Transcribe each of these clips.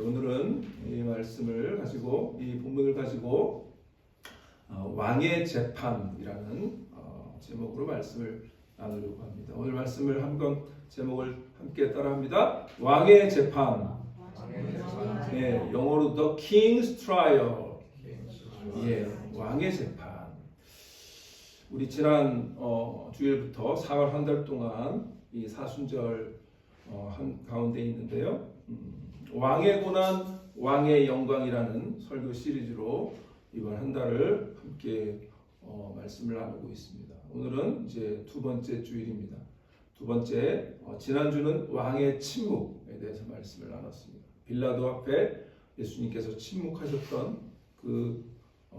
오늘은 이 말씀을 가지고 이 본문을 가지고 왕의 재판이라는 제목으로 말씀을 나누려고 합니다. 오늘 말씀을 한번 제목을 함께 따라합니다. 왕의 재판. 예, 영어로 The King's Trial. 예, 왕의 재판. 우리 지난 주일부터 4월 한 달 동안 이 사순절 한 가운데 있는데요. 왕의 고난, 왕의 영광이라는 설교 시리즈로 이번 한 달을 함께 말씀을 나누고 있습니다. 오늘은 이제 두 번째 주일입니다. 두 번째, 지난주는 왕의 침묵에 대해서 말씀을 나눴습니다. 빌라도 앞에 예수님께서 침묵하셨던 그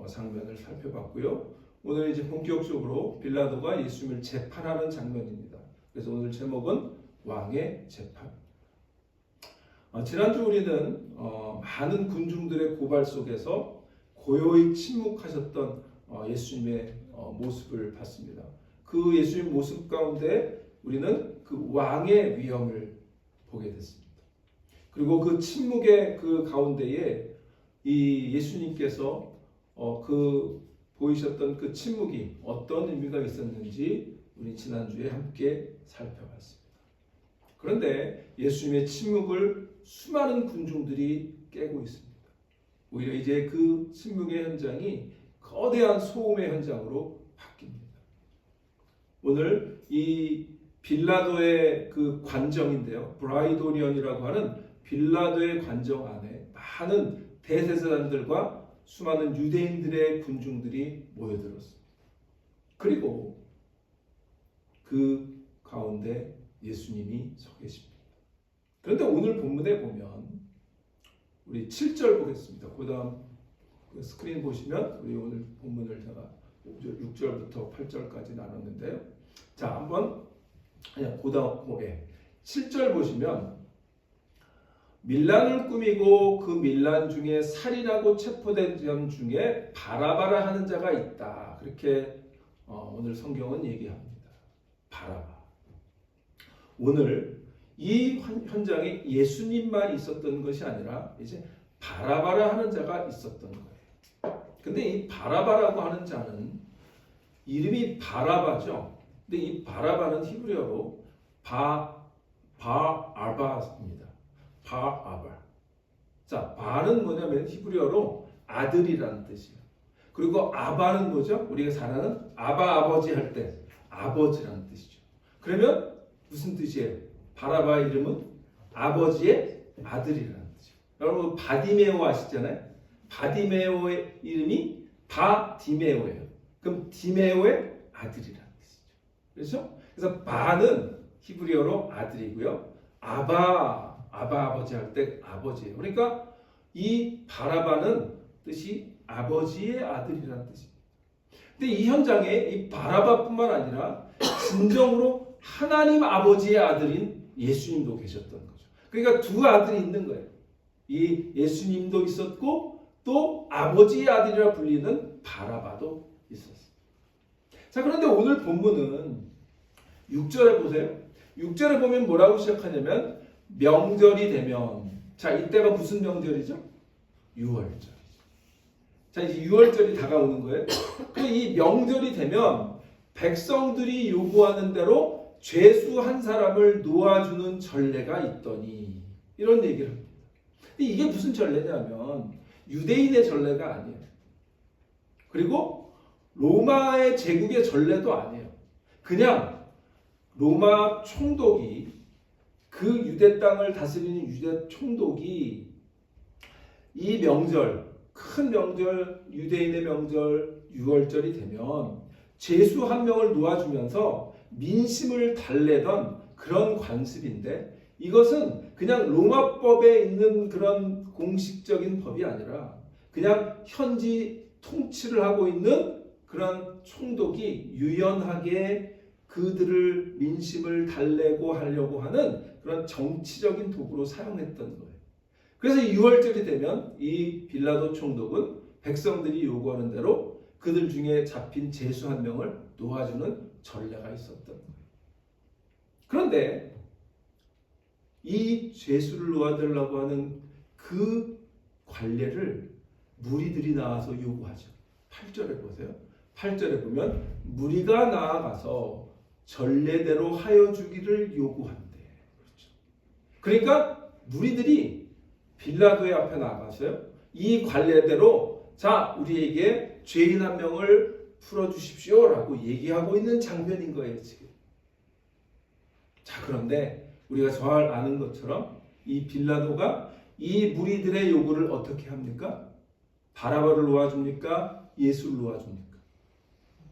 장면을 살펴봤고요. 오늘 이제 본격적으로 빌라도가 예수님을 재판하는 장면입니다. 그래서 오늘 제목은 왕의 재판. 지난주 우리는 많은 군중들의 고발 속에서 고요히 침묵하셨던 예수님의 모습을 봤습니다. 그 예수님 모습 가운데 우리는 그 왕의 위엄을 보게 됐습니다. 그리고 그 침묵의 그 가운데에 이 예수님께서 그 보이셨던 그 침묵이 어떤 의미가 있었는지 우리 지난주에 함께 살펴봤습니다. 그런데 예수님의 침묵을 수많은 군중들이 깨고 있습니다. 오히려 이제 그 침묵의 현장이 거대한 소음의 현장으로 바뀝니다. 오늘 이 빌라도의 그 관정인데요. 브라이도리언이라고 하는 빌라도의 관정 안에 많은 대제사장들과 수많은 유대인들의 군중들이 모여들었습니다. 그리고 그 가운데 예수님이 서 계십니다. 그런데 오늘 본문에 보면 우리 7절 보겠습니다. 그 다음 스크린 보시면 우리 오늘 본문을 제가 6절부터 8절까지 나눴는데요. 자, 한번 그냥 그 다음에 7절 보시면 밀란을 꾸미고 그 밀란 중에 살인하고 체포된 점 중에 바라바라 하는 자가 있다. 그렇게 오늘 성경은 얘기합니다. 바라바. 오늘 이 현장에 예수님만 있었던 것이 아니라 이제 바라바라 하는 자가 있었던 거예요. 근데 이 바라바라고 하는 자는 이름이 바라바죠. 근데 이 바라바는 히브리어로 바아바입니다. 바아바. 자, 바는 뭐냐면 히브리어로 아들이라는 뜻이에요. 그리고 아바는 뭐죠? 우리가 잘 아는 아바 아버지 할 때 아버지라는 뜻이죠. 그러면 무슨 뜻이에요? 바라바의 이름은 아버지의 아들이라는 뜻이에요. 여러분 바디메오 아시잖아요? 바디메오의 이름이 바디메오예요. 그럼 디메오의 아들이라는 뜻이죠. 그래서 바는 히브리어로 아들이고요. 아바 아버지 할 때 아버지예요. 그러니까 이 바라바는 뜻이 아버지의 아들이라는 뜻입니다. 근데 이 현장에 이 바라바뿐만 아니라 진정으로 하나님 아버지의 아들인 예수님도 계셨던 거죠. 그러니까 두 아들이 있는 거예요. 이 예수님도 있었고 또 아버지의 아들이라 불리는 바라바도 있었어요. 자, 그런데 오늘 본문은 6절에 보세요. 6절에 보면 뭐라고 시작하냐면 명절이 되면, 자, 이때가 무슨 명절이죠? 6월절. 자, 이제 6월절이 다가오는 거예요. 이 명절이 되면 백성들이 요구하는 대로 죄수 한 사람을 놓아주는 전례가 있더니, 이런 얘기를 합니다. 근데 이게 무슨 전례냐면 유대인의 전례가 아니에요. 그리고 로마의 제국의 전례도 아니에요. 그냥 로마 총독이, 그 유대 땅을 다스리는 유대 총독이 이 명절, 큰 명절, 유대인의 명절 6월절이 되면 죄수 한 명을 놓아주면서 민심을 달래던 그런 관습인데, 이것은 그냥 로마법에 있는 그런 공식적인 법이 아니라 그냥 현지 통치를 하고 있는 그런 총독이 유연하게 그들을 민심을 달래고 하려고 하는 그런 정치적인 도구로 사용했던 거예요. 그래서 6월절이 되면 이 빌라도 총독은 백성들이 요구하는 대로 그들 중에 잡힌 죄수 한 명을 놓아주는 전례가 있었던 거예요. 그런데 이 죄수를 놓아달라고 하는 그 그 관례를 무리들이 나와서 요구하죠. 8절에 보세요. 8절에 보면 무리가 나아가서 전례대로 하여 주기를 요구한대. 그렇죠. 그러니까 무리들이 빌라도의 앞에 나가서요. 이 관례대로 자 우리에게 죄인 한 명을 풀어주십시오라고 얘기하고 있는 장면인 거예요. 지금. 자 그런데 우리가 잘 아는 것처럼 이 빌라도가 이 무리들의 요구를 어떻게 합니까? 바라바를 놓아줍니까? 예수를 놓아줍니까?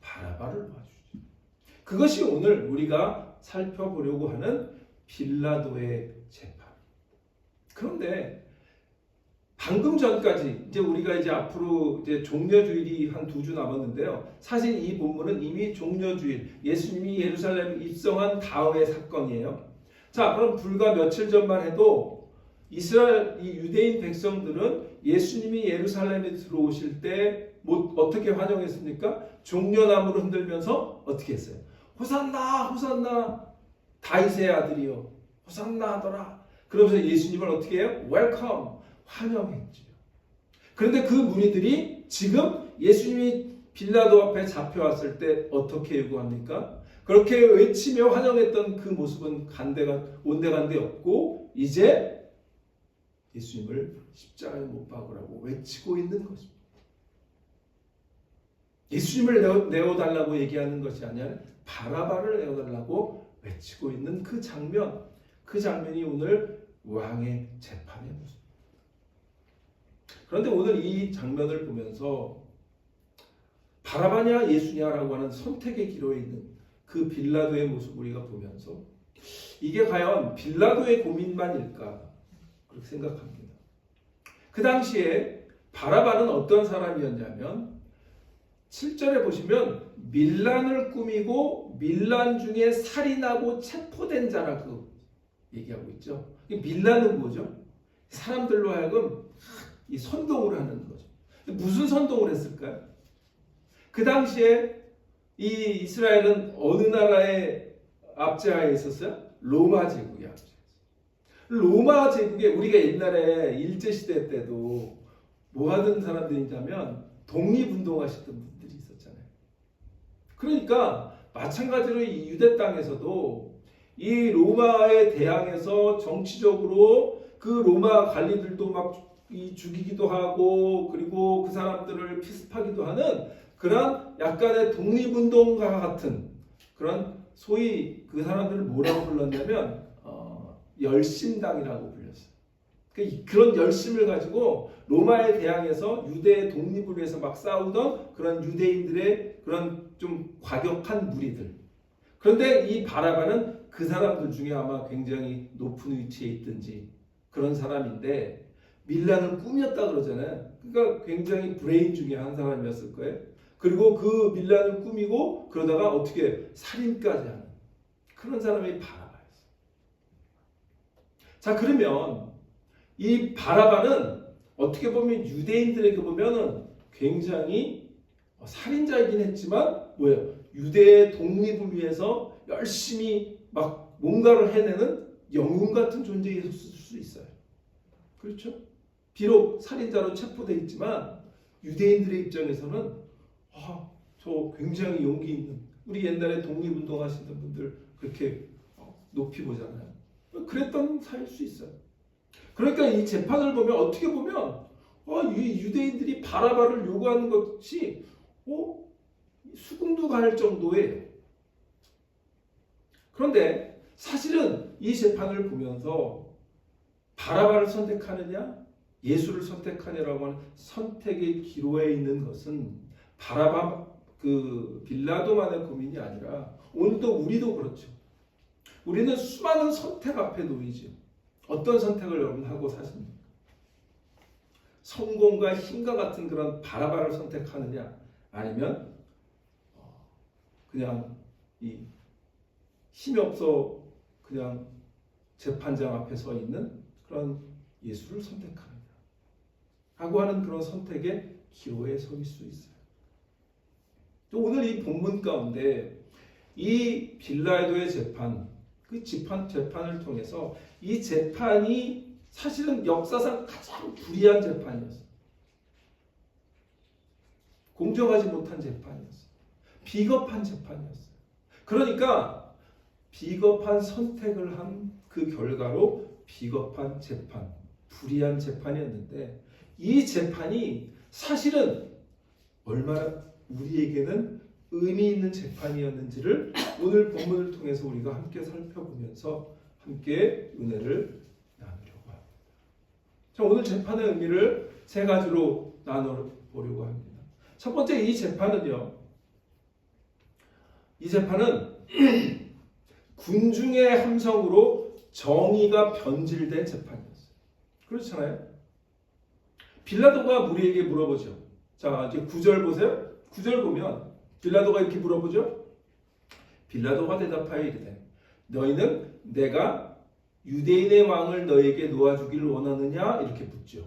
바라바를 놓아주죠. 그것이 오늘 우리가 살펴보려고 하는 빌라도의 재판. 그런데 방금 전까지 이제 우리가 이제 앞으로 이제 종려주일이 한 2주 남았는데요. 사실 이 본문은 이미 종려주일, 예수님이 예루살렘 입성한 다음의 사건이에요. 자, 그럼 불과 며칠 전만 해도 이스라엘 이 유대인 백성들은 예수님이 예루살렘에 들어오실 때 뭐 어떻게 환영했습니까? 종려나무를 흔들면서 어떻게 했어요? 호산나, 호산나, 다윗의 아들이요, 호산나 하더라. 그러면서 예수님을 어떻게 해요? 웰컴, 환영했죠. 그런데 그 무리들이 지금 예수님이 빌라도 앞에 잡혀왔을 때 어떻게 요구합니까? 그렇게 외치며 환영했던 그 모습은 온데간데 없고 이제 예수님을 십자가에 못 박으라고 외치고 있는 것입니다. 예수님을 내어달라고 얘기하는 것이 아니라 바라바를 내어달라고 외치고 있는 그 장면이 오늘 왕의 재판의 모습. 그런데 오늘 이 장면을 보면서 바라바냐 예수냐라고 하는 선택의 기로에 있는 그 빌라도의 모습을 우리가 보면서 이게 과연 빌라도의 고민만일까 그렇게 생각합니다. 그 당시에 바라바는 어떤 사람이었냐면 7절에 보시면 밀란을 꾸미고 밀란 중에 살인하고 체포된 자라고 얘기하고 있죠. 밀란은 뭐죠? 사람들로 하여금 이 선동을 하는 거죠. 무슨 선동을 했을까요? 그 당시에 이 이스라엘은 어느 나라의 압제하에 있었어요? 로마 제국의 압제. 로마 제국에 우리가 옛날에 일제시대 때도 뭐 하던 사람들이냐면 독립운동하시던 분들이 있었잖아요. 그러니까 마찬가지로 이 유대 땅에서도 이 로마에 대항해서 정치적으로 그 로마 관리들도 막 죽이기도 하고 그리고 그 사람들을 피습하기도 하는 그런 약간의 독립운동가 같은 그런 소위 그 사람들을 뭐라고 불렀냐면 열심당이라고 불렸어요. 그런 열심을 가지고 로마에 대항해서 유대의 독립을 위해서 막 싸우던 그런 유대인들의 그런 좀 과격한 무리들. 그런데 이 바라바는 그 사람들 중에 아마 굉장히 높은 위치에 있든지 그런 사람인데 밀란을 꾸몄다 그러잖아요. 그러니까 굉장히 브레인 중에 한 사람이었을 거예요. 그리고 그 밀란을 꾸미고 그러다가 어떻게 살인까지 하는 그런 사람이 바라바였어요. 자, 그러면 이 바라바는 어떻게 보면 유대인들에게 보면은 굉장히 살인자이긴 했지만 뭐예요? 유대의 독립을 위해서 열심히 막 뭔가를 해내는 영웅 같은 존재였을 수 있어요. 그렇죠? 비록 살인자로 체포되어 있지만 유대인들의 입장에서는 저 굉장히 용기 있는 우리 옛날에 독립운동 하시던 분들 그렇게 높이 보잖아요. 그랬던 사이일 수 있어요. 그러니까 이 재판을 보면 어떻게 보면 이 유대인들이 바라바를 요구하는 것이 수긍도 갈 정도예요. 그런데 사실은 이 재판을 보면서 바라바를 선택하느냐 예수를 선택하느냐라고 하는 선택의 기로에 있는 것은 바라바 그 빌라도만의 고민이 아니라 오늘도 우리도 그렇죠. 우리는 수많은 선택 앞에 놓이죠. 어떤 선택을 여러분 하고 사십니까? 성공과 힘과 같은 그런 바라바를 선택하느냐 아니면 그냥 이 힘이 없어 그냥 재판장 앞에 서 있는 그런 예수를 선택하느냐 하고 하는 그런 선택의 기로에 서 있을 수 있어요. 또 오늘 이 본문 가운데 이 빌라도의 재판, 그 재판을 통해서 이 재판이 사실은 역사상 가장 불의한 재판이었어요. 공정하지 못한 재판이었어요. 비겁한 재판이었어요. 그러니까 비겁한 선택을 한 그 결과로 비겁한 재판, 불의한 재판이었는데 이 재판이 사실은 얼마나 우리에게는 의미 있는 재판이었는지를 오늘 본문을 통해서 우리가 함께 살펴보면서 함께 은혜를 나누려고 합니다. 자, 오늘 재판의 의미를 세 가지로 나눠보려고 합니다. 첫 번째 이 재판은요. 이 재판은 군중의 함성으로 정의가 변질된 재판이었어요. 그렇잖아요. 빌라도가 무리에게 물어보죠. 자, 이제 9절 보세요. 9절 보면 빌라도가 이렇게 물어보죠. 빌라도가 대답하여 이르되 너희는 내가 유대인의 왕을 너에게 놓아주기를 원하느냐? 이렇게 묻죠.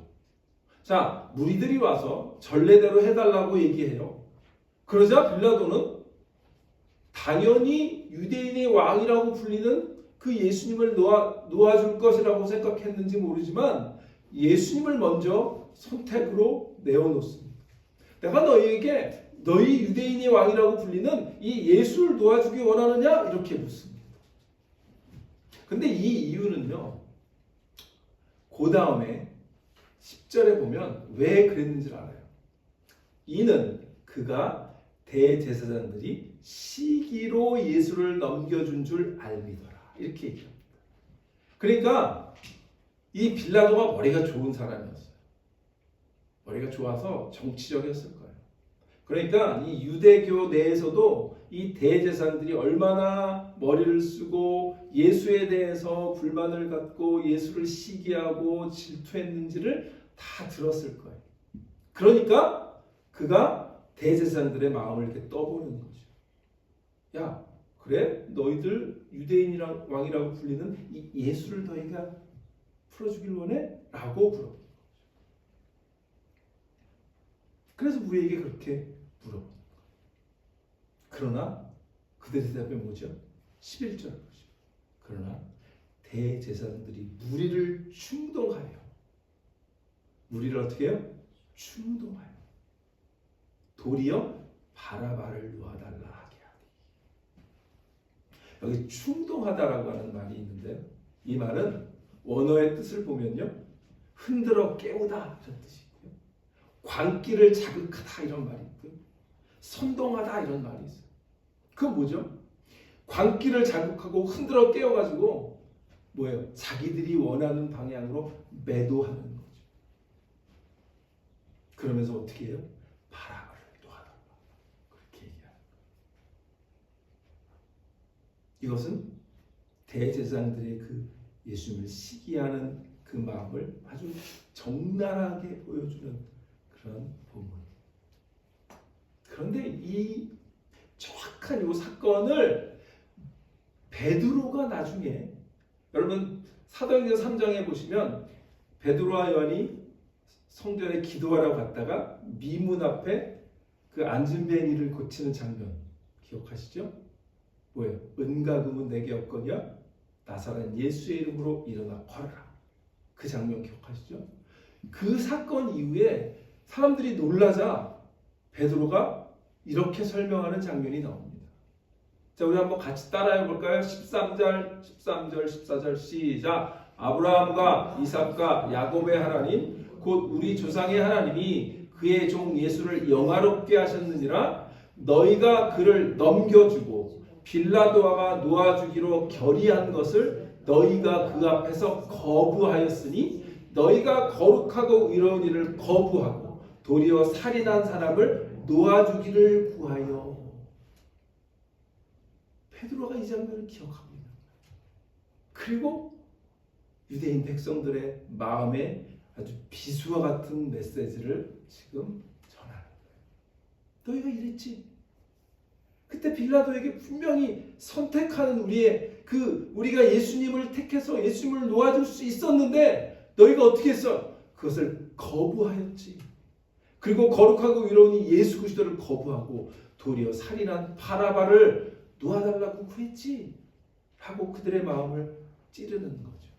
자, 무리들이 와서 전례대로 해달라고 얘기해요. 그러자 빌라도는 당연히 유대인의 왕이라고 불리는 그 예수님을 놓아줄 것이라고 생각했는지 모르지만 예수님을 먼저 선택으로 내어놓습니다. 내가 너희에게 너희 유대인의 왕이라고 불리는 이 예수를 놓아주기 원하느냐? 이렇게 묻습니다. 근데 이 이유는요. 그 다음에 10절에 보면 왜 그랬는지 알아요. 이는 그가 대제사장들이 시기로 예수를 넘겨준 줄 알미더라. 이렇게 얘기합니다. 그러니까 이 빌라도가 머리가 좋은 사람이었어요. 머리가 좋아서 정치적이었을 거예요. 그러니까 이 유대교 내에서도 이 대제사장들이 얼마나 머리를 쓰고 예수에 대해서 불만을 갖고 예수를 시기하고 질투했는지를 다 들었을 거예요. 그러니까 그가 대제사장들의 마음을 이렇게 떠보는 거죠. 야, 그래? 너희들 유대인이랑 왕이라고 불리는 이 예수를 너희가 풀어주길 원해? 라고 물어보는 거죠. 그래서 우리에게 그렇게 물어보는 거예요. 그러나 그들의 대답이 뭐죠? 11절 보시죠. 그러나 대제사장들이 무리를 충동하여 무리를 어떻게 해요? 충동하여 도리어 바라바를 놓아달라 하게 하리. 여기 충동하다라고 하는 말이 있는데요. 이 말은 원어의 뜻을 보면요. 흔들어 깨우다 이런 뜻이 있고요. 광기를 자극하다 이런 말이 있고요. 선동하다 이런 말이 있어요. 그건 뭐죠? 광기를 자극하고 흔들어 깨워가지고 뭐예요? 자기들이 원하는 방향으로 매도하는 거죠. 그러면서 어떻게 해요? 바라바를 놓아달라. 그렇게 얘기하는 거예요. 이것은 대제사장들의 그 예수님을 시기하는 그 마음을 아주 적나라하게 보여주는 그런 본문입니다. 그런데 이 정확한 이 사건을 베드로가 나중에 여러분 사도행전 3장에 보시면 베드로와 요한이 성전에 기도하러 갔다가 미문 앞에 그 안진뱅이를 고치는 장면 기억하시죠? 뭐예요? 은과 금은 내게 없거니와 나사렛 예수의 이름으로 일어나 걸어라. 그 장면 기억하시죠? 그 사건 이후에 사람들이 놀라자 베드로가 이렇게 설명하는 장면이 나옵니다. 자, 우리 한번 같이 따라해 볼까요? 13절, 14절 시작. 아브라함과 이삭과 야곱의 하나님 곧 우리 조상의 하나님이 그의 종 예수를 영화롭게 하셨느니라. 너희가 그를 넘겨주고 빌라도가 놓아주기로 결의한 것을 너희가 그 앞에서 거부하였으니 너희가 거룩하고 의로운 일을 거부하고 도리어 살인한 사람을 놓아주기를 구하여. 베드로가 이 장면을 기억하고 있는 거예요. 그리고 유대인 백성들의 마음에 아주 비수와 같은 메시지를 지금 전하는 거예요. 너희가 이랬지. 그때 빌라도에게 분명히 선택하는 우리가 예수님을 택해서 예수님을 놓아줄 수 있었는데 너희가 어떻게 했어? 그것을 거부하였지. 그리고 거룩하고 의로운 이 예수 그리스도를 거부하고 도리어 살인한 바라바를 놓아달라고 구했지. 하고 그들의 마음을 찌르는 거죠.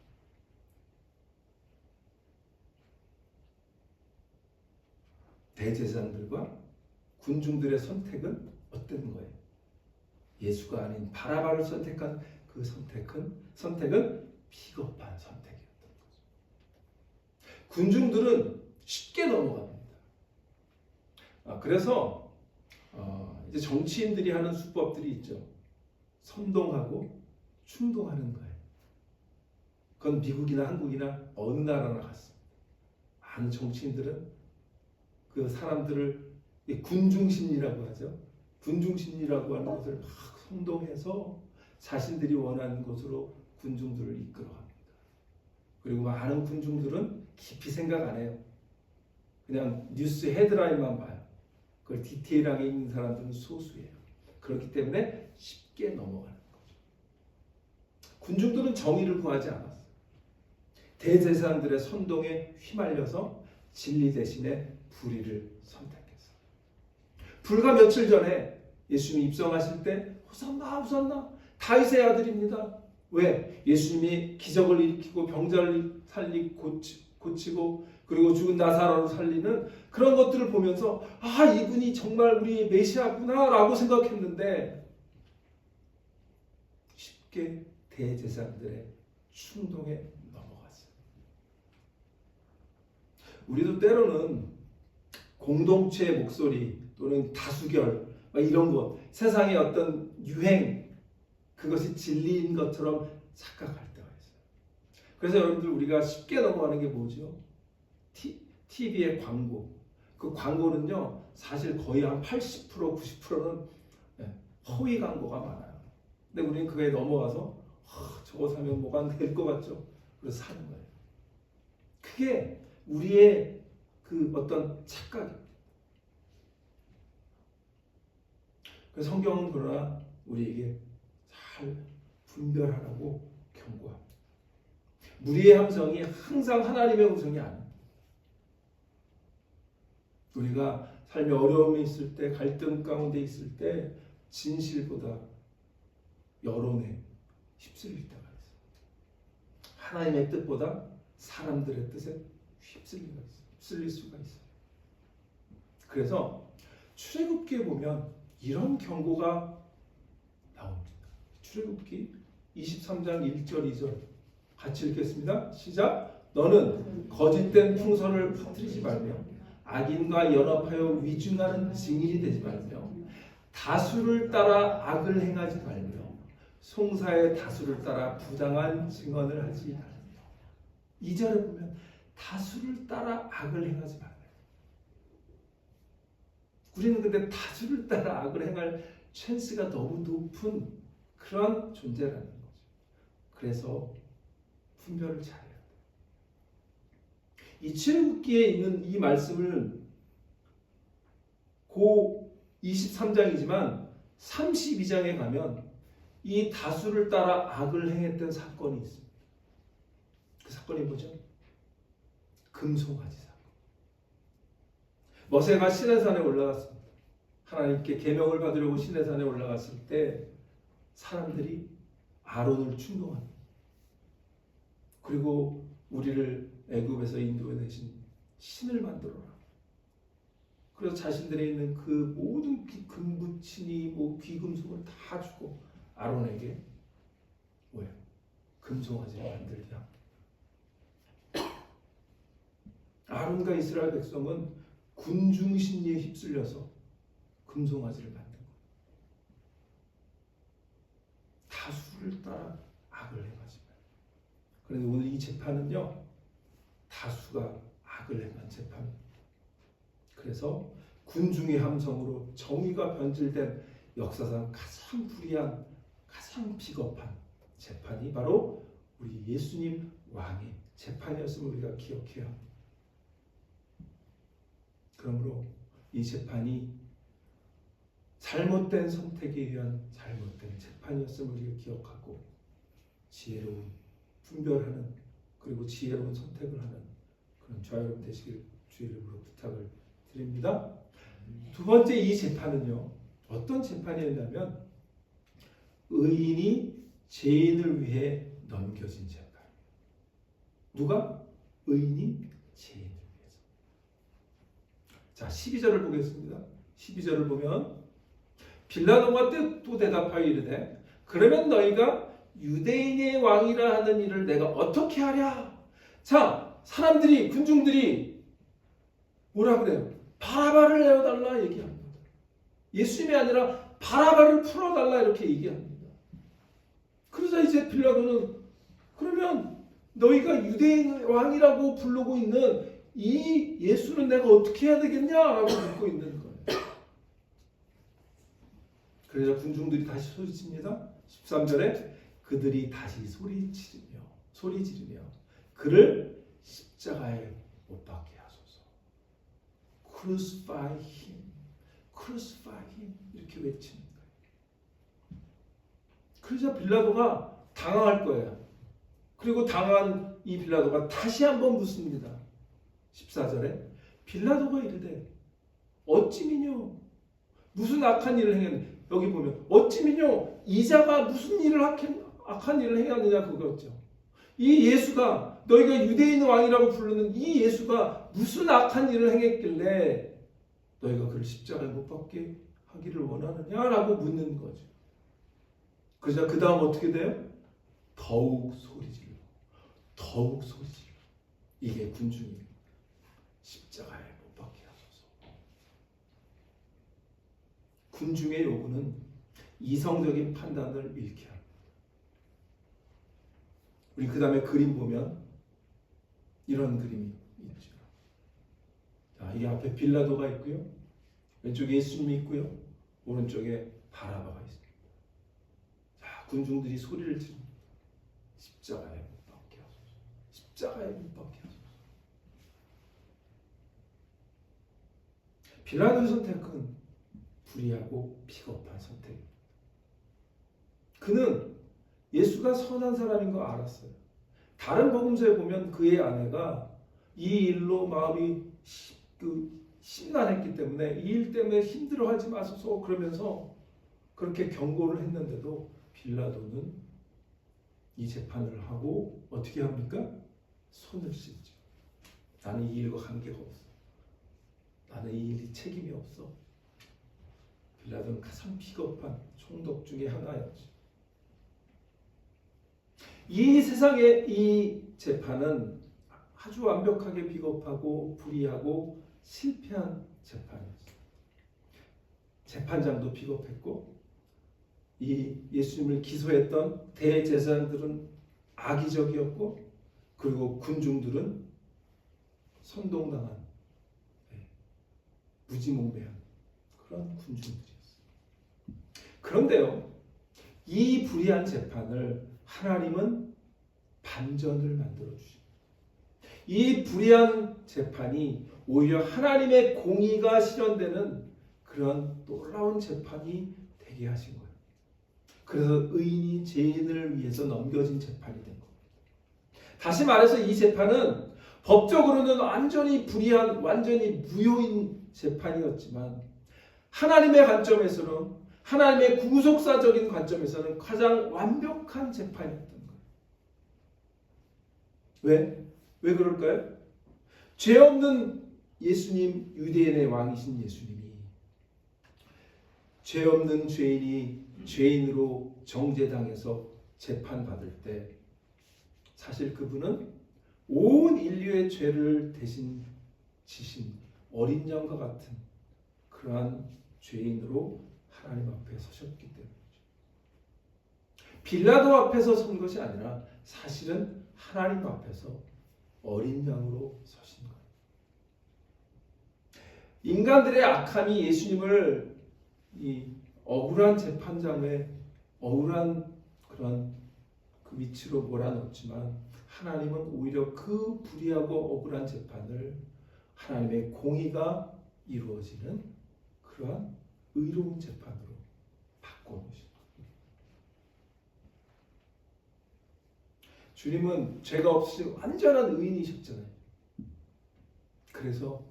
대제사장들과 군중들의 선택은 어떤 거예요? 예수가 아닌 바라바를 선택한 그 선택은 비겁한 선택이었던 거죠. 군중들은 쉽게 넘어갑니다. 그래서 이제 정치인들이 하는 수법들이 있죠. 선동하고 충동하는 거예요. 그건 미국이나 한국이나 어느 나라나 같습니다. 많은 정치인들은 그 사람들을 군중심리라고 하죠. 군중심리라고 하는 것을 막 선동해서 자신들이 원하는 곳으로 군중들을 이끌어갑니다. 그리고 많은 군중들은 깊이 생각 안 해요. 그냥 뉴스 헤드라인만 봐요. 그걸 디테일하게 읽는 사람들은 소수예요. 그렇기 때문에 쉽게 넘어가는 거죠. 군중들은 정의를 구하지 않았어요. 대제사장들의 선동에 휘말려서 진리 대신에 불의를 선택했어요. 불과 며칠 전에 예수님이 입성하실 때 호산나 호산나 다윗의 아들입니다. 왜? 예수님이 기적을 일으키고 병자를 고치고 그리고 죽은 나사로를 살리는 그런 것들을 보면서 이분이 정말 우리 메시아구나 라고 생각했는데 쉽게 대제사장들의 충동에 넘어갔어요. 우리도 때로는 공동체의 목소리 또는 다수결 이런 것, 세상의 어떤 유행 그것이 진리인 것처럼 착각할 때가 있어요. 그래서 여러분들 우리가 쉽게 넘어가는 게 뭐죠? TV의 광고. 그 광고는요 사실 거의 한 80% 90%는 허위 광고가 많아요. 근데 우리는 그거에 넘어가서 저거 사면 뭐가 될 것 같죠? 그래서 사는 거예요. 그게 우리의 그 어떤 착각입니다. 그래서 성경은 그러나 우리에게 잘 분별하라고 경고합니다. 무리의 함성이 항상 하나님의 음성이 아닙니다. 우리가 삶에 어려움이 있을 때, 갈등 가운데 있을 때 진실보다 여론에 휩쓸릴 때가 있어요. 하나님의 뜻보다 사람들의 뜻에 휩쓸릴 수가 있어요. 그래서 출애굽기에 보면 이런 경고가 나옵니다. 출애굽기 23장 1절 2절 같이 읽겠습니다. 시작. 너는 거짓된 풍설을 퍼뜨리지 말며 악인과 연합하여 위증하는 증인이 되지 말며 다수를 따라 악을 행하지 말며 송사의 다수를 따라 부당한 증언을 하지 말며 2절에 보면 다수를 따라 악을 행하지 말며 우리는 근데 다수를 따라 악을 행할 찬스가 너무 높은 그런 존재라는 거죠. 그래서 분별을 잘해야 돼요. 이 출애굽기에 있는 이 말씀을 고 23장이지만 32장에 가면 이 다수를 따라 악을 행했던 사건이 있습니다. 그 사건이 뭐죠? 금송아지 사건. 모세가 시내산에 올라갔습니다. 하나님께 계명을 받으려고 시내산에 올라갔을 때 사람들이 아론을 충동합니다. 그리고 우리를 애굽에서 인도해내신 신을 만들어라. 그래서 자신들에 있는 그 모든 금붙이니 귀금속을 다 주고 아론에게 뭐예요? 금송아지를 만들게 합니다. 아론과 이스라엘 백성은 군중 심리에 휩쓸려서 금송아지를 만든 거예요. 다수를 따라 악을 행하지 말고. 그런데 오늘 이 재판은요, 다수가 악을 행한 재판입니다. 그래서 군중의 함성으로 정의가 변질된 역사상 가장 불의한, 가장 비겁한 재판이 바로 우리 예수님 왕의 재판이었음을 우리가 기억해야 합니다. 그러므로 이 재판이 잘못된 선택에 의한 잘못된 재판이었음을 우리가 기억하고 지혜로운 분별하는 그리고 지혜로운 선택을 하는 그런 저와 여러분 되시길 주의 이름으로 부탁을 드립니다. 두 번째 이 재판은요, 어떤 재판이었냐면 의인이 죄인을 위해 넘겨진 재판. 누가? 의인이 죄인을 위해서. 자, 12절을 보겠습니다. 12절을 보면 빌라도가 또 대답하여 이르되 그러면 너희가 유대인의 왕이라 하는 일을 내가 어떻게 하랴? 자, 사람들이 군중들이 뭐라 그래요? 바라바를 내어달라 얘기합니다. 예수님이 아니라 바라바를 풀어달라 이렇게 얘기합니다. 그러자 이제 빌라도는 그러면 너희가 유대인 왕이라고 부르고 있는 이 예수는 내가 어떻게 해야 되겠냐라고 묻고 있는 거예요. 그래서 군중들이 다시 소리칩니다. 13절에 그들이 다시 소리 지르며 그를 십자가에 못 박게 하소서. Crucify him, crucify him 이렇게 외칩니다. 그러자 빌라도가 당황할 거예요. 그리고 당한 이 빌라도가 다시 한번 묻습니다. 14절에 빌라도가 이르되 어찌미뇨 무슨 악한 일을 행했느냐. 여기 보면 어찌미뇨 이자가 무슨 일을 악한 일을 행하느냐 그거였죠. 이 예수가 너희가 유대인 왕이라고 부르는 이 예수가 무슨 악한 일을 행했길래 너희가 그를 십자가에 못 박게 하기를 원하느냐라고 묻는 거죠. 그러자 그 다음 어떻게 돼요? 더욱 소리 질러. 이게 군중이에요. 십자가에 못 박게 하소서. 군중의 요구는 이성적인 판단을 잃게 합니다. 우리 그 다음에 그림 보면 이런 그림이 있죠. 자, 이 앞에 빌라도가 있고요. 왼쪽에 예수님이 있고요. 오른쪽에 바라바가 있습니다. 자, 군중들이 소리를 지릅니다. 십자가에 못 박게 하소서. 십자가에 못 박게 하소서. 빌라도의 선택은 불의하고 비겁한 선택입니다. 그는 예수가 선한 사람인 거 알았어요. 다른 복음서에 보면 그의 아내가 이 일로 마음이 심란했기 때문에 이 일 때문에 힘들어하지 마소서 그러면서 그렇게 경고를 했는데도 빌라도는 이 재판을 하고 어떻게 합니까? 손을 씻죠. 나는 이 일과 관계가 없어. 나는 이 일이 책임이 없어. 빌라도는 가장 비겁한 총독 중에 하나였죠. 이 세상의 이 재판은 아주 완벽하게 비겁하고 불의하고 실패한 재판이었어요. 재판장도 비겁했고 이 예수님을 기소했던 대제사장들은 악의적이었고 그리고 군중들은 선동당한 무지몽매한 그런 군중들이었어요. 그런데요, 이 불의한 재판을 하나님은 반전을 만들어 주십니다. 이 불의한 재판이 오히려 하나님의 공의가 실현되는 그런 놀라운 재판이 되게 하신 거예요. 그래서 의인이 죄인을 위해서 넘겨진 재판이 된 겁니다. 다시 말해서 이 재판은 법적으로는 완전히 불의한, 완전히 무효인 재판이었지만 하나님의 관점에서는, 하나님의 구속사적인 관점에서는 가장 완벽한 재판이었던 거예요. 왜? 왜 그럴까요? 죄 없는 예수님, 유대인의 왕이신 예수님이 죄 없는 죄인이 죄인으로 정죄당해서 재판받을 때 사실 그분은 온 인류의 죄를 대신 지신 어린 양과 같은 그러한 죄인으로 하나님 앞에 서셨기 때문이죠. 빌라도 앞에서 선 것이 아니라 사실은 하나님 앞에서 어린 양으로 서신 거예요. 인간들의 악함이 예수님을 이 억울한 재판장의 억울한 그런 그 위치로 몰아넣었지만 하나님은 오히려 그 불의하고 억울한 재판을 하나님의 공의가 이루어지는 그러한 의로운 재판으로 바꿔놓으신 거예요. 주님은 죄가 없으신 완전한 의인이셨잖아요. 그래서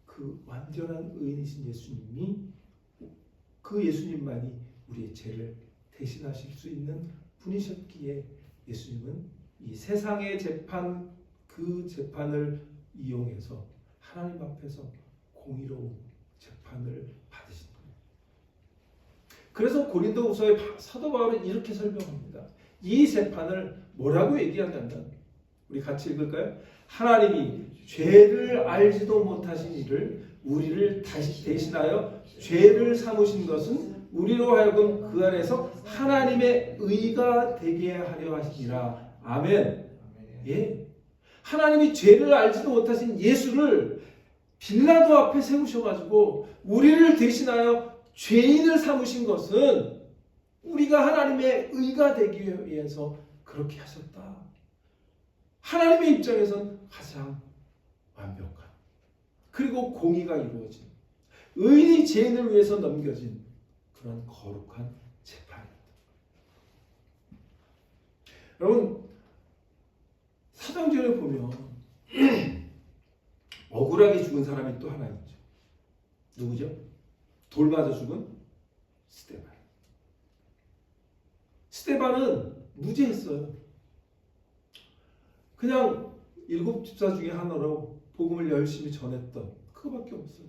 그 완전한 의인이신 예수님이 그 예수님만이 우리의 죄를 대신하실 수 있는 분이셨기에 예수님은 이 세상의 재판, 그 재판을 이용해서 하나님 앞에서 공의로운 재판을 받으신 거예요. 그래서 고린도후서의 사도 바울은 이렇게 설명합니다. 이 재판을 뭐라고 얘기하냐면, 우리 같이 읽을까요? 하나님이 죄를 알지도 못하신 이를 우리를 다시 대신하여 죄를 삼으신 것은 우리로 하여금 그 안에서 하나님의 의가 되게 하려 하시니라. 아멘. 예. 하나님이 죄를 알지도 못하신 예수를 빌라도 앞에 세우셔가지고 우리를 대신하여 죄인을 삼으신 것은 우리가 하나님의 의가 되기 위해서 그렇게 하셨다. 하나님의 입장에선 가장 완벽한, 그리고 공의가 이루어진, 의인이 죄인을 위해서 넘겨진 그런 거룩한 재판입니다. 여러분, 사도행전을 보면 억울하게 죽은 사람이 또 하나 있죠. 누구죠? 돌 맞아 죽은 스데반. 스데반은 무죄했어요. 그냥 7 집사 중에 하나로 복음을 열심히 전했던 그거밖에 없어요.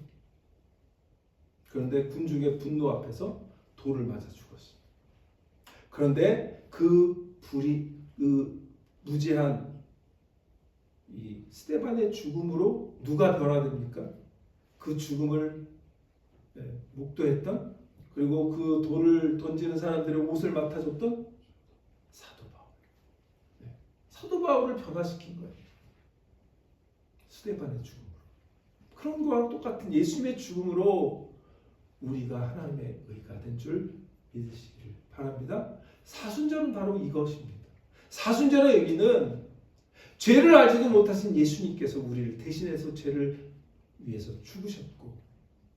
그런데 군중의 분노 앞에서 돌을 맞아 죽었어요. 그런데 그 무죄한 이 스데반의 죽음으로 누가 변화됩니까? 그 죽음을 목도했던, 그리고 그 돌을 던지는 사람들의 옷을 맡아줬던 사도 바울. 사도 바울을 변화시킨 거예요. 스데반의 죽음으로. 그런 거랑 똑같은 예수님의 죽음으로 우리가 하나님의 의가 된 줄 믿으시길 바랍니다. 사순절은 바로 이것입니다. 사순절의 의미는 죄를 알지도 못하신 예수님께서 우리를 대신해서 죄를 위해서 죽으셨고,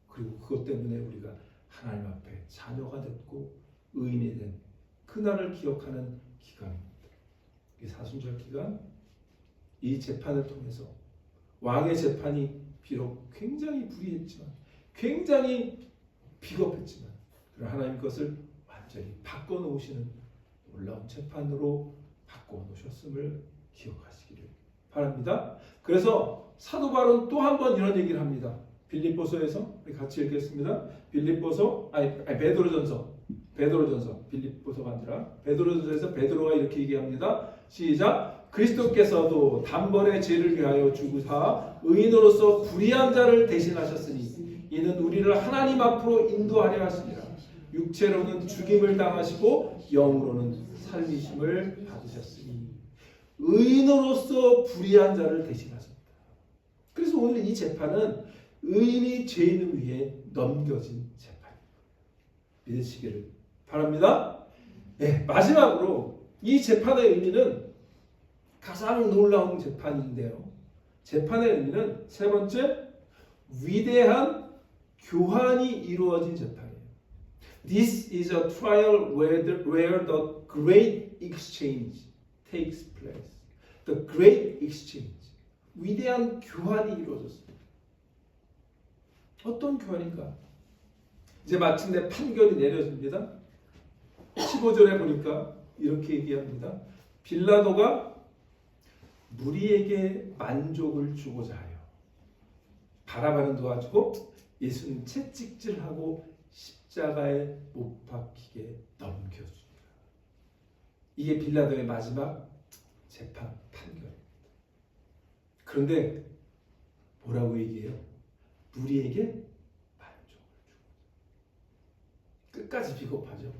그리고 그것 때문에 우리가 하나님 앞에 자녀가 됐고 의인이 된 그날을 기억하는 기간입니다. 이 사순절 기간, 이 재판을 통해서 왕의 재판이 비록 굉장히 불의했지만, 굉장히 비겁했지만, 하나님 것을 완전히 바꿔놓으시는 놀라운 재판으로 바꿔놓으셨음을 기억하시기를 바랍니다. 그래서 사도 바울은 또 한 번 이런 얘기를 합니다. 빌립보서에서 같이 읽겠습니다. 베드로전서, 빌립보서가 아니라 베드로전서에서 베드로가 이렇게 얘기합니다. 시작. 그리스도께서도 단번에 죄를 위하여 죽으사 의인으로서 불의한 자를 대신하셨으니 이는 우리를 하나님 앞으로 인도하려 하시니라. 육체로는 죽임을 당하시고 영으로는 살리심을 받으셨으니 의인으로서 불의한 자를 대신하셨다. 그래서 오늘 이 재판은 의인이 죄인을 위해 넘겨진 재판입니다. 믿으시기를 바랍니다. 네, 마지막으로 이 재판의 의미는 가장 놀라운 재판인데요. 재판의 의미는 세 번째, 위대한 교환이 이루어진 재판이에요. This is a trial where the great exchange takes place. The great exchange. 위대한 교환이 이루어졌습니다. 어떤 교환인가? 이제 마침내 판결이 내려집니다. 15절에 보니까 이렇게 얘기합니다. 빌라도가 무리에게 만족을 주고자 하여 바라바는 도와주고 예수는 채찍질하고 십자가에 못 박히게 넘겨줍니다. 이게 빌라도의 마지막 재판 판결입니다. 그런데 뭐라고 얘기해요? 무리에게 만족을 주고. 끝까지 비겁하죠.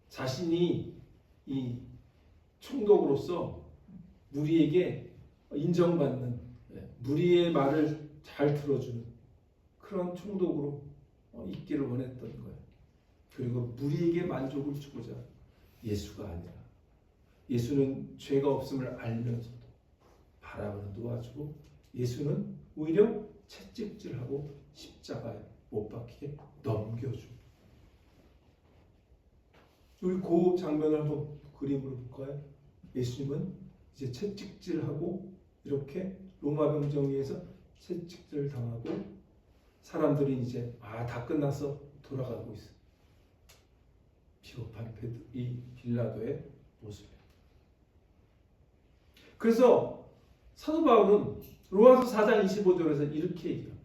자신이 이 총독으로서 무리에게 인정받는, 무리의 말을 잘 들어주는 그런 총독으로 있기를 원했던 거예요. 그리고 무리에게 만족을 주고자, 예수가 아니라 예수는 죄가 없음을 알면서도 바라보는 도와주고, 예수는 오히려 채찍질하고 십자가에 못 박히게 넘겨주고. 우리 그 장면을 한번 그림으로 볼까요? 예수님은 이제 채찍질하고 이렇게 로마 병정위에서 채찍질 당하고, 사람들이 이제 다 끝났어 돌아가고 있어. 비겁한 이 빌라도의 모습이에요. 그래서 사도 바울은 로마서 4장 25절에서 이렇게 얘기합니다.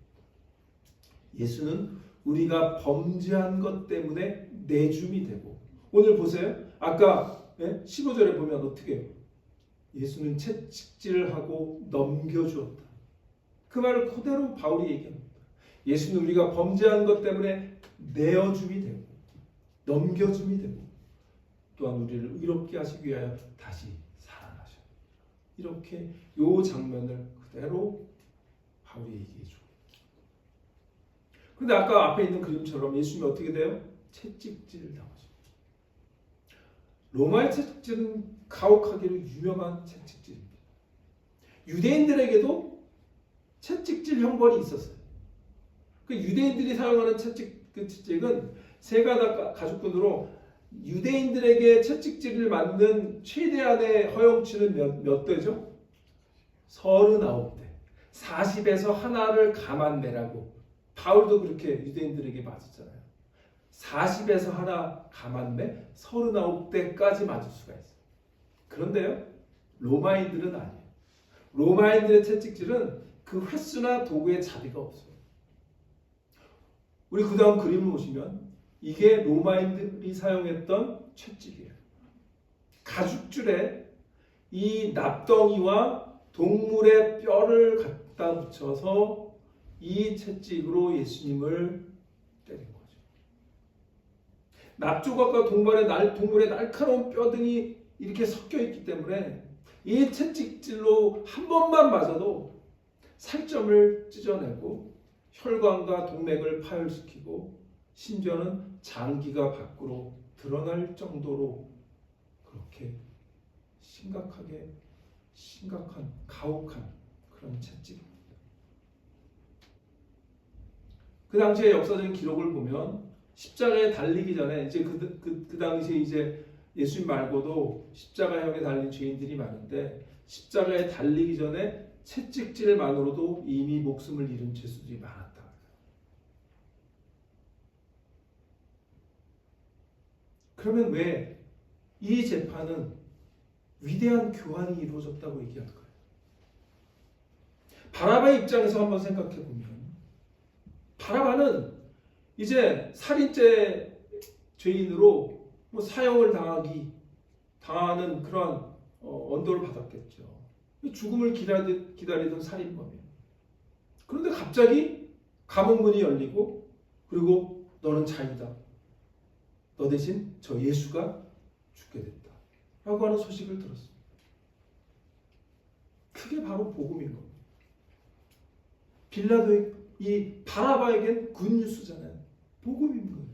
예수는 우리가 범죄한 것 때문에 내줌이 되고, 오늘 보세요. 아까 15절에 보면 어떻게 해요? 예수는 채찍질을 하고 넘겨주었다. 그 말을 그대로 바울이 얘기합니다. 예수는 우리가 범죄한 것 때문에 내어줌이 되고 넘겨줌이 되고 또한 우리를 의롭게 하시기 위하여 다시 살아나셨다. 이렇게 이 장면을 그대로 바울이 얘기해 주고. 그런데 아까 앞에 있는 그림처럼 예수님이 어떻게 돼요? 채찍질을 당하죠. 로마의 채찍질은 가혹하기로 유명한 채찍질입니다. 유대인들에게도 채찍질 형벌이 있었어요. 그 유대인들이 사용하는 채찍은 세 가족군으로 유대인들에게 채찍질을 맞는 최대한의 허용치는 몇 대죠? 39대. 40에서 하나를 감안내라고 바울도 그렇게 유대인들에게 맞았잖아요. 40에서 하나 감안내 39대까지 맞을 수가 있어요. 그런데요, 로마인들은 아니에요. 로마인들의 채찍질은 그 횟수나 도구에 자비가 없어요. 우리 그 다음 그림을 보시면 이게 로마인들이 사용했던 채찍이에요. 가죽줄에 이 납덩이와 동물의 뼈를 갖다 붙여서 이 채찍으로 예수님을 때린 거죠. 납조각과 동물의 날카로운 뼈 등이 이렇게 섞여 있기 때문에 이 채찍질로 한 번만 맞아도 살점을 찢어내고 혈관과 동맥을 파열시키고 심지어는 장기가 밖으로 드러날 정도로 그렇게 심각한 가혹한 그런 채찍입니다. 그 당시의 역사적인 기록을 보면 십자가에 달리기 전에 이제 그 당시에 이제 예수님 말고도 십자가형에 달린 죄인들이 많은데 십자가에 달리기 전에 채찍질만으로도 이미 목숨을 잃은 죄수들이 많았다. 그러면 왜 이 재판은 위대한 교환이 이루어졌다고 얘기하는 거예요? 바라바의 입장에서 한번 생각해 보면 바라바는 이제 살인죄 죄인으로 사형을 당하는 그런 언도를 받았겠죠. 죽음을 기다리던 살인범이에요. 그런데 갑자기 감옥문이 열리고 그리고 너는 자유다. 너 대신 저 예수가 죽게 됐다. 라고 하는 소식을 들었습니다. 그게 바로 복음인 겁니다. 이 바라바에겐 굿뉴스잖아요. 복음인 거예요.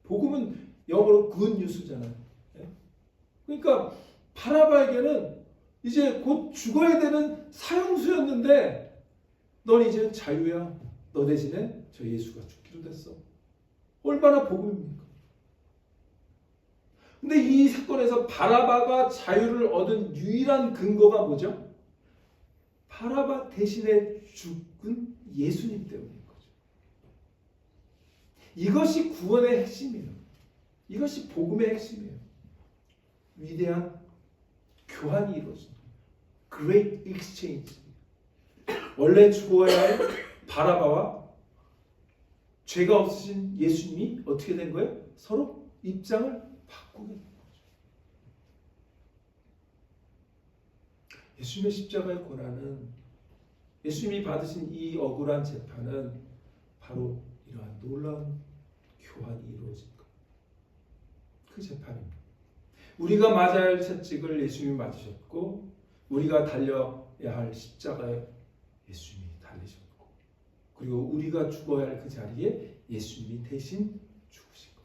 복음은 영어로 굿뉴스잖아요. 그러니까 바라바에게는 이제 곧 죽어야 되는 사형수였는데 넌 이제 자유야. 너 대신에 저 예수가 죽기로 됐어. 얼마나 복음입니까? 근데 이 사건에서 바라바가 자유를 얻은 유일한 근거가 뭐죠? 바라바 대신에 죽은 예수님 때문인 거죠. 이것이 구원의 핵심이에요. 이것이 복음의 핵심이에요. 위대한 교환이 이루어집니다. Great Exchange. 원래 죽어야 할 바라바와 죄가 없으신 예수님이 어떻게 된 거예요? 서로 입장을 바꾸게 된 거죠. 예수님의 십자가의 고난은 예수님이 받으신 이 억울한 재판은 바로 이러한 놀라운 교환이 이루어진 것. 그 재판입니다. 우리가 맞아야 할 채찍을 예수님이 맞으셨고 우리가 달려야 할 십자가에 예수님이 달리셨고 그리고 우리가 죽어야 할 그 자리에 예수님이 대신 죽으신 것.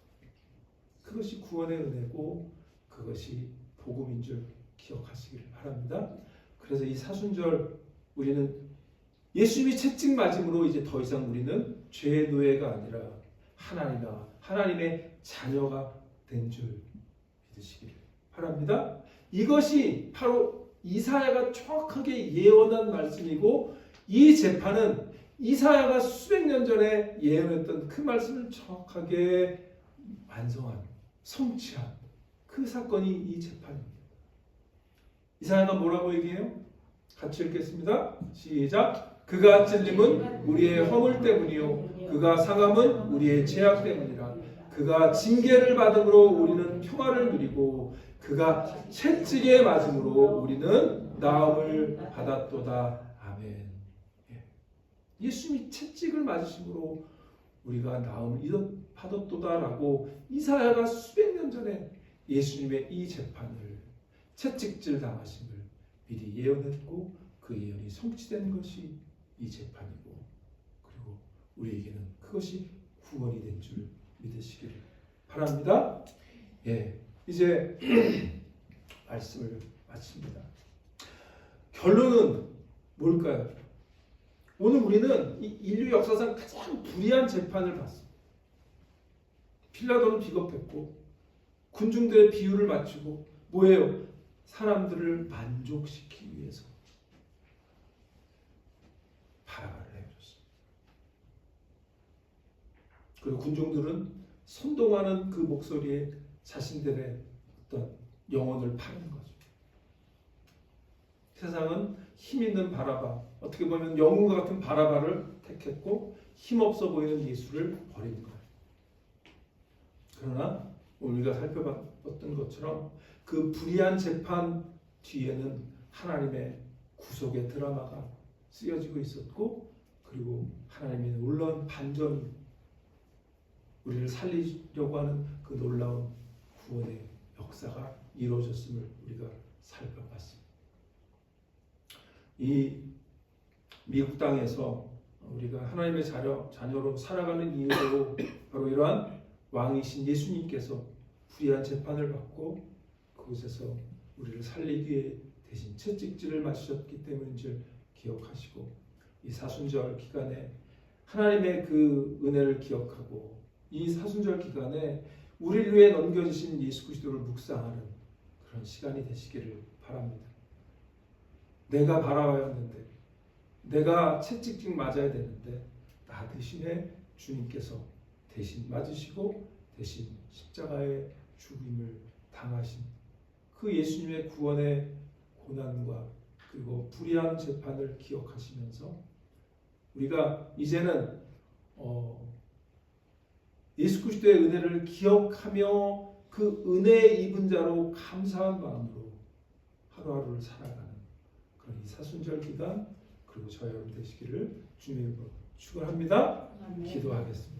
그것이 구원의 은혜고 그것이 복음인 줄 기억하시기를 바랍니다. 그래서 이 사순절 우리는 예수님이 채찍 맞음으로 이제 더 이상 우리는 죄의 노예가 아니라 하나님의 자녀가 된 줄 믿으시기를 바랍니다. 이것이 바로 이사야가 정확하게 예언한 말씀이고 이 재판은 이사야가 수백 년 전에 예언했던 그 말씀을 정확하게 완성한 성취한 그 사건이 이 재판입니다. 이사야가 뭐라고 얘기해요? 같이 읽겠습니다. 시작. 그가 찔림은 우리의 허물 때문이요 그가 상함은 우리의 죄악 때문이라. 그가 징계를 받음으로 우리는 평화를 누리고 그가 채찍에 맞음으로 우리는 나음을 받았도다. 아멘. 예수님이 채찍을 맞으심으로 우리가 나음을 받았도다라고 이사야가 수백 년 전에 예수님의 이 재판을 채찍질 당하심을 미리 예언했고 그 예언이 성취된 것이 이 재판이고 그리고 우리에게는 그것이 구원이 된 줄 믿으시기를 바랍니다. 이제 말씀을 마칩니다. 결론은 뭘까요? 오늘 우리는 이 인류 역사상 가장 불의한 재판을 봤습니다. 필라도는 비겁했고 군중들의 비유를 맞추고 뭐예요? 사람들을 만족시키기 위해서 바라바를 해줬습니다. 그리고 군중들은 선동하는 그 목소리에 자신들의 어떤 영혼을 파는 거죠. 세상은 힘 있는 바라바, 어떻게 보면 영웅과 같은 바라바를 택했고 힘없어 보이는 예수를 버린 거예요. 그러나 우리가 살펴봤던 것처럼 그 불의한 재판 뒤에는 하나님의 구속의 드라마가 쓰여지고 있었고 그리고 하나님의 놀라운 반전이 우리를 살리려고 하는 그 놀라운 구원의 역사가 이루어졌음을 우리가 살펴봤습니다. 이 미국 땅에서 우리가 하나님의 자녀로 살아가는 이유로 바로 이러한 왕이신 예수님께서 불의한 재판을 받고 그곳에서 우리를 살리기 위해 대신 채찍질을 맞으셨기 때문인 줄 기억하시고 이 사순절 기간에 하나님의 그 은혜를 기억하고 이 사순절 기간에 우리를 위해 넘겨주신 예수 그리스도를 묵상하는 그런 시간이 되시기를 바랍니다. 내가 바라바였는데 내가 채찍질 맞아야 되는데 나 대신에 주님께서 대신 맞으시고 대신 십자가의 죽임을 당하신 그 예수님의 구원의 고난과 그리고 불의한 재판을 기억하시면서 우리가 이제는 예수 그리스도의 은혜를 기억하며 그 은혜의 입은 자로 감사한 마음으로 하루하루를 살아가는 그런 이 사순절 기간 그리고 저희 여러분 되시기를 주님으로 축원합니다. 기도하겠습니다.